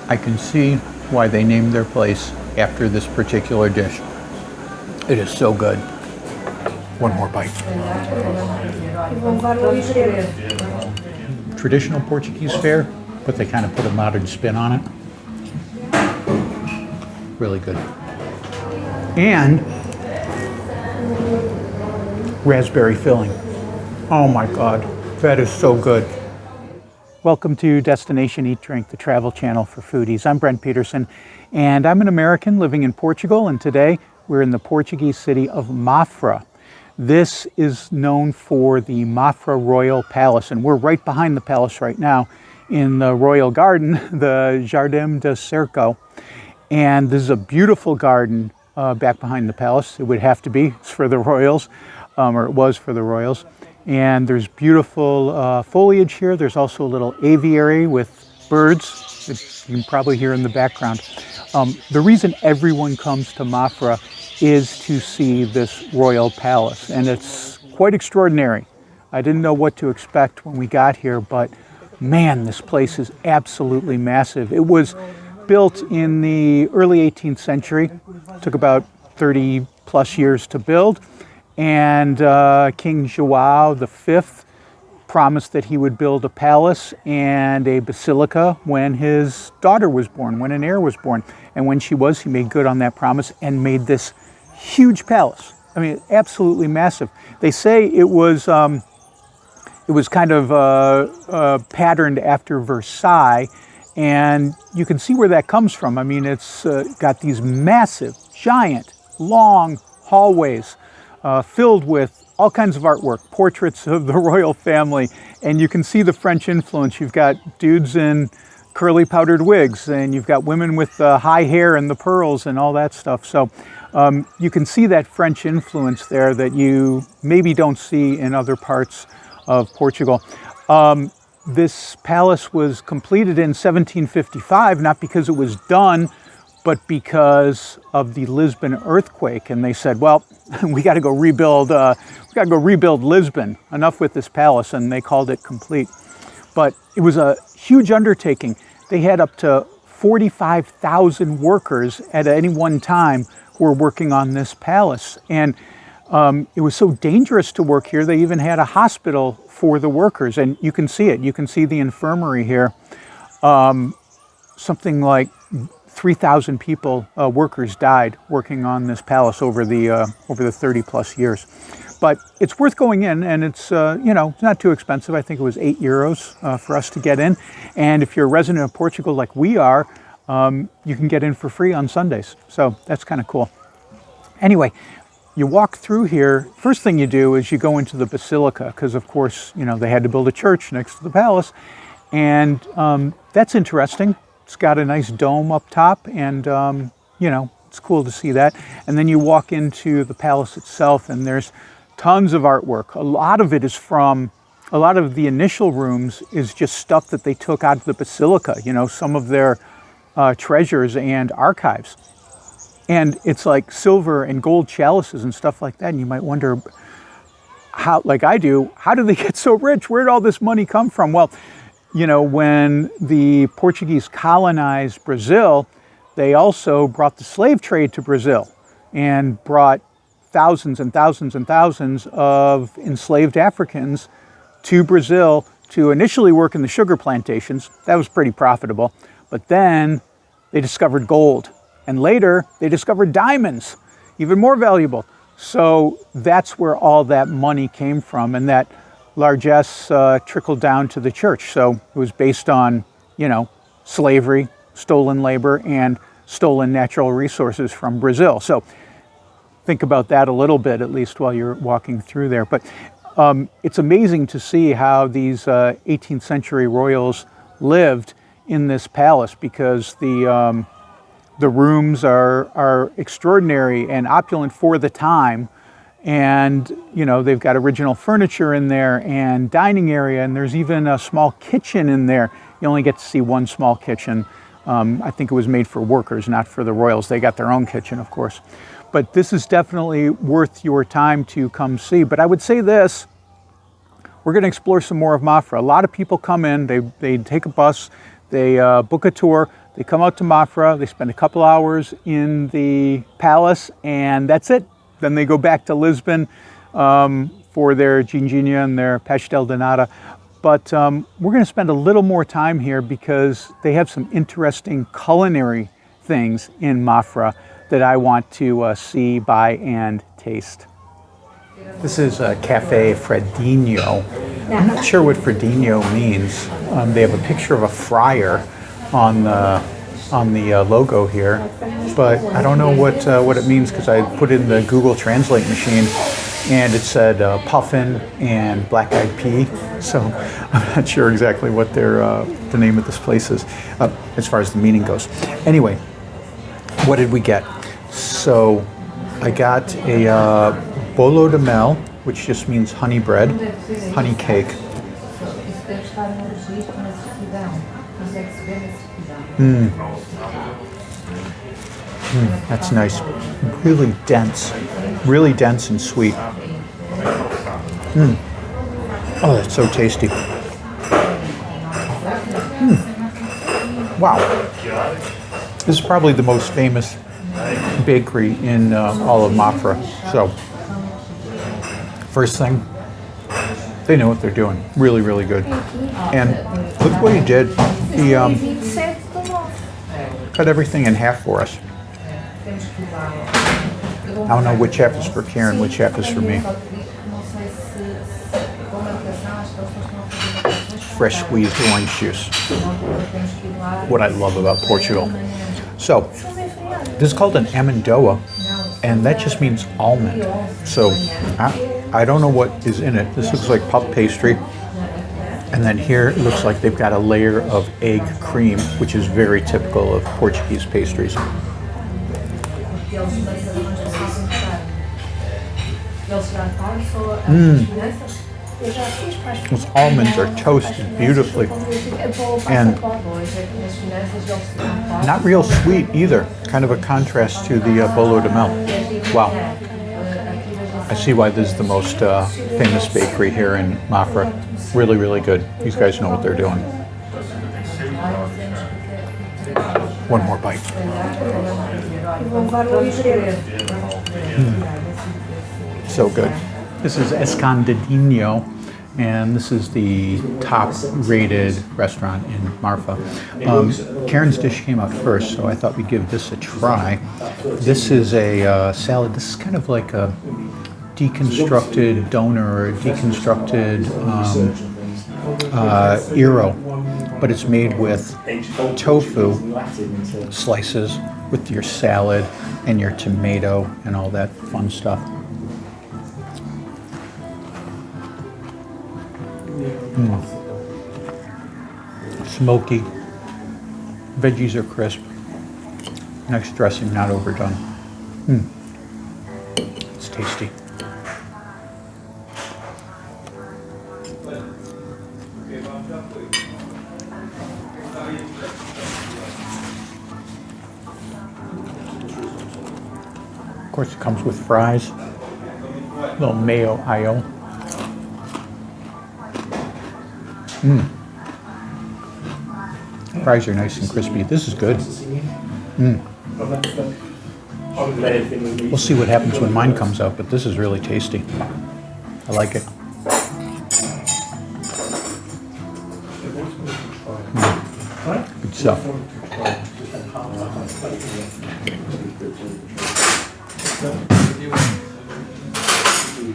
I can see why they named their place after this particular dish. It is so good. One more bite. Traditional Portuguese fare, but they kind of put a modern spin on it. Really good. And raspberry filling. Oh my God, that is so good. Welcome to Destination Eat Drink, the travel channel for foodies. I'm Brent Peterson, and I'm an American living in Portugal, and today we're in the Portuguese city of Mafra. This is known for the Mafra Royal Palace, and we're right behind the palace right now in the Royal Garden, the Jardim do Cerco. And this is a beautiful garden back behind the palace. It would have to be. It's for the royals, or it was for the royals. And there's beautiful foliage here. There's also a little aviary with birds that you can probably hear in the background. The reason everyone comes to Mafra is to see this royal palace, and it's quite extraordinary. I didn't know what to expect when we got here, but man, this place is absolutely massive. It was built in the early 18th century. It took about 30 plus years to build. And King João V promised that he would build a palace and a basilica when his daughter was born, when an heir was born. And when she was, he made good on that promise and made this huge palace. I mean, absolutely massive. They say it was kind of patterned after Versailles, and you can see where that comes from. I mean, it's got these massive, giant, long hallways filled with all kinds of artwork, portraits of the royal family, and you can see the French influence. You've got dudes in curly powdered wigs, and you've got women with high hair and the pearls and all that stuff. So you can see that French influence there that you maybe don't see in other parts of Portugal. This palace was completed in 1755, not because it was done, but because of the Lisbon earthquake. And they said, well, we got to go rebuild Lisbon. Enough with this palace, and they called it complete. But it was a huge undertaking. They had up to 45,000 workers at any one time who were working on this palace. And it was so dangerous to work here, they even had a hospital for the workers. And you can see it. You can see the infirmary here. Something like 3,000 people, workers, died working on this palace over the 30 plus years. But it's worth going in, and it's it's not too expensive. I think it was €8 for us to get in. And if you're a resident of Portugal like we are, you can get in for free on Sundays. So that's kind of cool. Anyway, you walk through here. First thing you do is you go into the basilica, because of course, they had to build a church next to the palace. And that's interesting. It's got a nice dome up top, and it's cool to see that. And then you walk into the palace itself, and there's tons of artwork. A lot of the initial rooms is just stuff that they took out of the basilica, some of their treasures and archives. And it's like silver and gold chalices and stuff like that. And you might wonder, how, like I do, how did they get so rich? Where did all this money come from? Well, when the Portuguese colonized Brazil, they also brought the slave trade to Brazil and brought thousands and thousands and thousands of enslaved Africans to Brazil to initially work in the sugar plantations. That was pretty profitable. But then they discovered gold. And later they discovered diamonds, even more valuable. So that's where all that money came from. And that largesse trickled down to the church. So it was based on, slavery, stolen labor, and stolen natural resources from Brazil. So think about that a little bit, at least while you're walking through there. But it's amazing to see how these 18th century royals lived in this palace, because the rooms are extraordinary and opulent for the time. And, they've got original furniture in there and dining area, and there's even a small kitchen in there. You only get to see one small kitchen. I think it was made for workers, not for the royals. They got their own kitchen, of course. But this is definitely worth your time to come see. But I would say this, we're going to explore some more of Mafra. A lot of people come in, they take a bus, they book a tour. They come out to Mafra, they spend a couple hours in the palace, and that's it. Then they go back to Lisbon for their ginginha and their pastel de nata. But we're going to spend a little more time here because they have some interesting culinary things in Mafra that I want to see, buy, and taste. This is Cafe Fredinho. I'm not sure what Fredinho means. They have a picture of a friar on the logo here, but I don't know what it means because I put it in the Google Translate machine and it said puffin and black-eyed pea. So I'm not sure exactly what the name of this place is as far as the meaning goes. Anyway, what did we get? So I got a bolo de mel, which just means honey bread, honey cake. That's nice. Really dense and sweet. Oh, that's so tasty. Wow. This is probably the most famous bakery in all of Mafra. So, first thing, they know what they're doing. Really, really good. And look what he did. He cut everything in half for us. I don't know which half is for Karen, which half is for me. Fresh squeezed orange juice. What I love about Portugal. So, this is called an amendoa, and that just means almond. So, I don't know what is in it. This looks like puff pastry. And then here it looks like they've got a layer of egg cream, which is very typical of Portuguese pastries. Those almonds are toasted beautifully and not real sweet either. Kind of a contrast to the bolo de mel. Wow. I see why this is the most famous bakery here in Mafra. Really, really good. These guys know what they're doing. One more bite. So good. This is Escondidinho, and this is the top-rated restaurant in Marfra. Karen's dish came out first, so I thought we'd give this a try. This is a salad. This is kind of like a deconstructed doner or a deconstructed gyro, but it's made with tofu slices with your salad and your tomato and all that fun stuff. Smoky. Veggies are crisp. Nice dressing, not overdone. It's tasty. Of course, it comes with fries. A little mayo ayo. Fries are nice and crispy. This is good. We'll see what happens when mine comes out, but this is really tasty. I like it. Good stuff.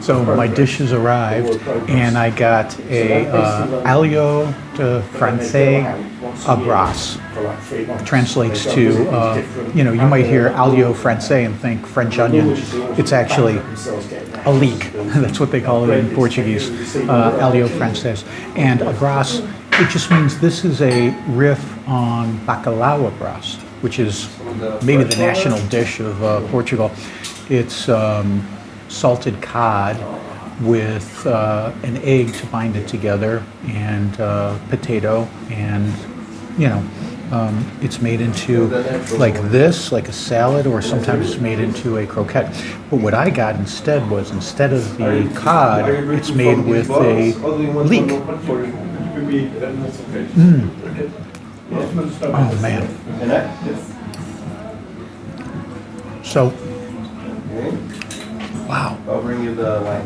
So my dish has arrived, and I got a alio de francés à brasse. Translates to, you might hear alio francés and think French onion. It's actually a leek. That's what they call it in Portuguese, alio francés. And à brasse, it just means this is a riff on bacalhau à brasse, which is maybe the national dish of Portugal. It's salted cod with an egg to bind it together and potato, and it's made into like this, like a salad, or sometimes it's made into a croquette. But what I got instead was, instead of the cod, it's made with a leek. Oh man. So, wow. I'll bring you the wine.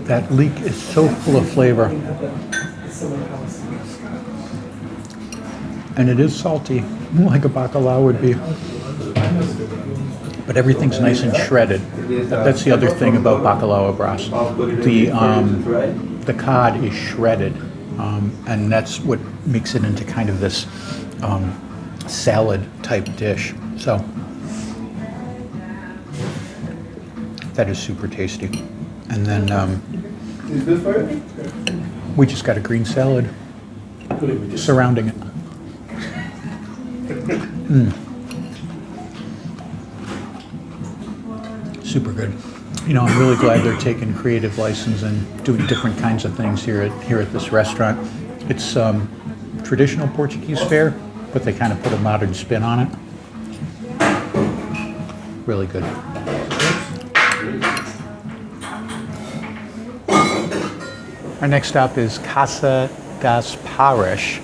That leek is so full of flavor. And it is salty, like a bacalao would be. But everything's nice and shredded. That's the other thing about bacalao bras. The cod is shredded, and that's what makes it into kind of this salad type dish. So that is super tasty. And then we just got a green salad surrounding it. Super good. You know, I'm really glad they're taking creative license and doing different kinds of things here at this restaurant. It's traditional Portuguese fare, but they kind of put a modern spin on it. Really good. Our next stop is Casa das Parish.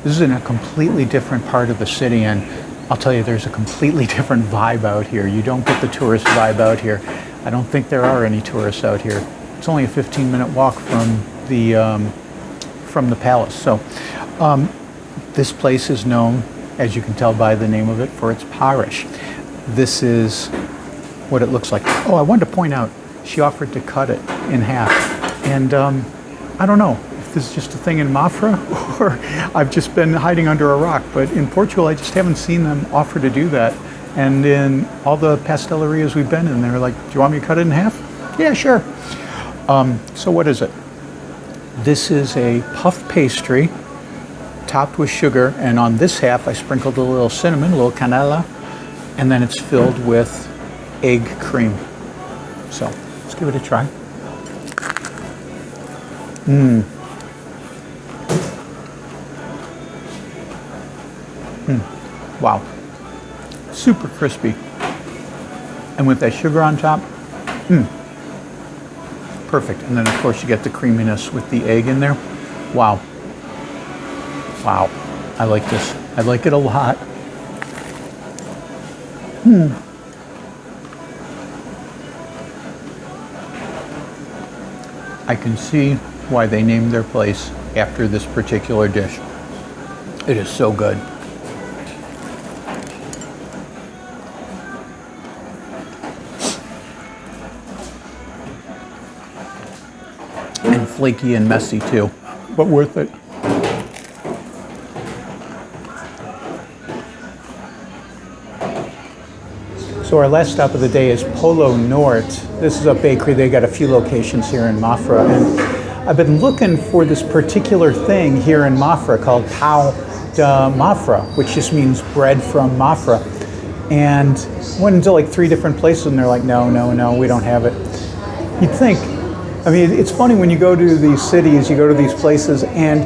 This is in a completely different part of the city, and I'll tell you, there's a completely different vibe out here. You don't get the tourist vibe out here. I don't think there are any tourists out here. It's only a 15-minute walk from the palace. So this place is known, as you can tell by the name of it, for its parish. This is what it looks like. Oh, I wanted to point out, she offered to cut it in half. And I don't know if this is just a thing in Mafra or I've just been hiding under a rock, but in Portugal, I just haven't seen them offer to do that. And in all the pastelerias we've been in, they're like, do you want me to cut it in half? Yeah, sure. So what is it? This is a puff pastry topped with sugar, and on this half I sprinkled a little cinnamon, a little canela, and then it's filled with egg cream. So let's give it a try. Wow. Super crispy. And with that sugar on top, perfect. And then of course you get the creaminess with the egg in there. Wow. Wow. I like this. I like it a lot. I can see why they named their place after this particular dish. It is so good. And flaky and messy too, but worth it. So our last stop of the day is Polo Norte. This is a bakery. They got a few locations here in Mafra, and I've been looking for this particular thing here in Mafra called pão de Mafra, which just means bread from Mafra. And went into like 3 different places, and they're like, no, we don't have it. You'd think, I mean, it's funny when you go to these cities, you go to these places, and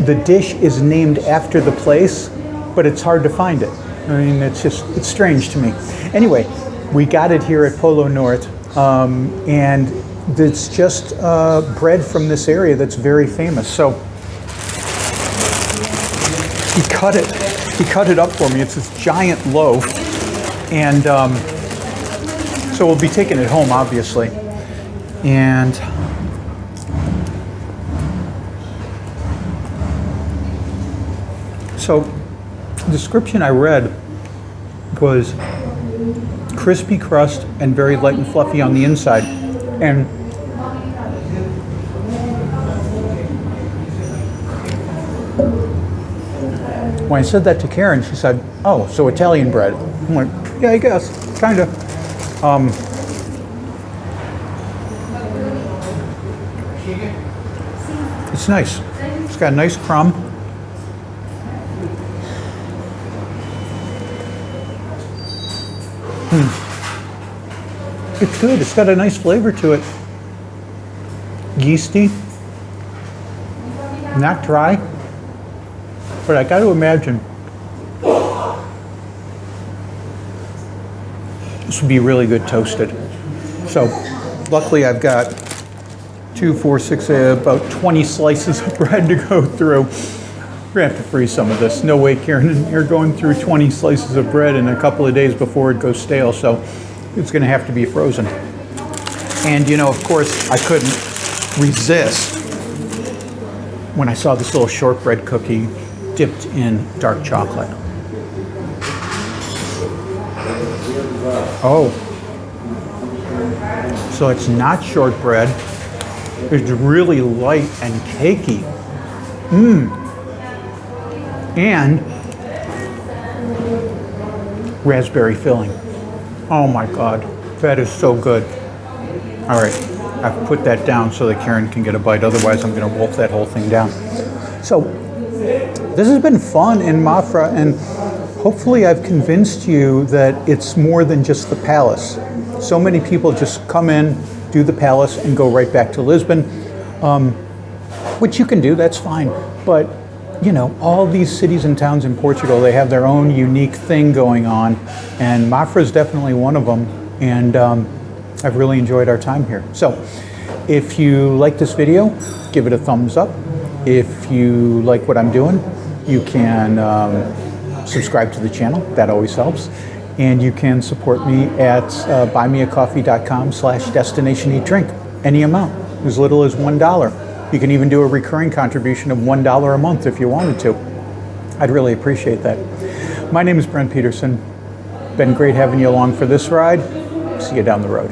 the dish is named after the place, but it's hard to find it. I mean, it's strange to me. Anyway, we got it here at Polo Norte, and it's just bread from this area that's very famous. So he cut it up for me. It's this giant loaf, and so we'll be taking it home, obviously. And so the description I read was crispy crust and very light and fluffy on the inside. And when I said that to Karen, she said, oh, so Italian bread. I'm like, yeah, I guess, kind of. It's nice. It's got a nice crumb. It's good. It's got a nice flavor to it. Yeasty. Not dry. But I got to imagine this would be really good toasted. So luckily I've got 2, 4, 6, about 20 slices of bread to go through. We're gonna have to freeze some of this. No way, Karen, you're going through 20 slices of bread in a couple of days before it goes stale, so it's gonna have to be frozen. And you know, of course, I couldn't resist when I saw this little shortbread cookie dipped in dark chocolate. Oh, so it's not shortbread. It's really light and cakey. And raspberry filling. Oh my God, that is so good. All right, I've put that down so that Karen can get a bite. Otherwise, I'm going to wolf that whole thing down. So this has been fun in Mafra, and hopefully I've convinced you that it's more than just the palace. So many people just come in, do the palace, and go right back to Lisbon, which you can do, that's fine. But, you know, all these cities and towns in Portugal, they have their own unique thing going on, and Mafra is definitely one of them, and I've really enjoyed our time here. So, if you like this video, give it a thumbs up. If you like what I'm doing, you can subscribe to the channel, that always helps. And you can support me at buymeacoffee.com/destinationeatdrink, any amount, as little as $1. You can even do a recurring contribution of $1 a month if you wanted to. I'd really appreciate that. My name is Brent Peterson. Been great having you along for this ride. See you down the road.